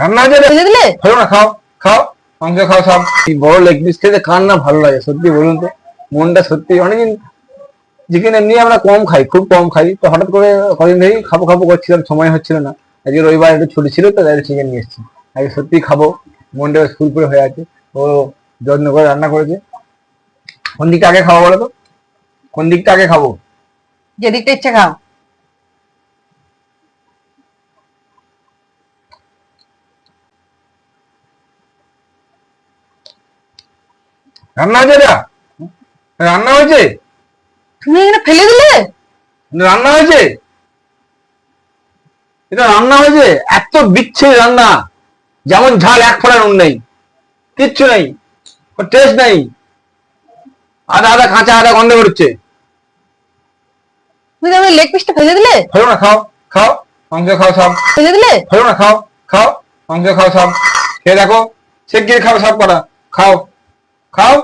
রান্না হয়েছে রে। ভেজে দিলে? হলো না, খাও খাও, মাংস খাও সব। এই বড় লেগ পিস খেতে কার না ভালো লাগে সত্যি বলুন তো। মনটা সত্যি অনেকদিন চিকেন এমনি আমরা কম খাই, খুব কম খাই, তো হঠাৎ করে কদিন ধরেই খাবো খাবো করছিলাম, সময় হচ্ছিল না। আজকে রবিবার একটু ছুটি ছিল তো, তাই চিকেন নিয়ে এসেছি। আজকে সত্যি খাবো, মনটা ফুরফুরে হয়ে আছে। ও যত্ন করে রান্না করেছে। কোন দিকটা আগে খাবো বলো তো, কোন দিকটা আগে খাবো? যেদিকটা ইচ্ছা খাও। রান্না হয়েছে এটা, রান্না হয়েছে, তুমি এখানে ফেলে দিলে? রান্না হয়েছে, এটা রান্না হয়েছে। এত বিচ্ছিরি রান্না, যেমন ঝাল এক ফোঁটা নুন নেই, কিচ্ছু নেই, টেস্ট নেই, আদা আদা কাঁচা আদা গন্ধ করছে। তুমি আমার লেগ পিসটা ভেজে দিলে? হলো না, খাও খাও, মাংস খাও সব। ভেজে দিলে? হলো না, খাও খাও, মাংস খাও সব। খেয়ে দেখো, সে গিয়ে খাও সব করা, খাও খাও।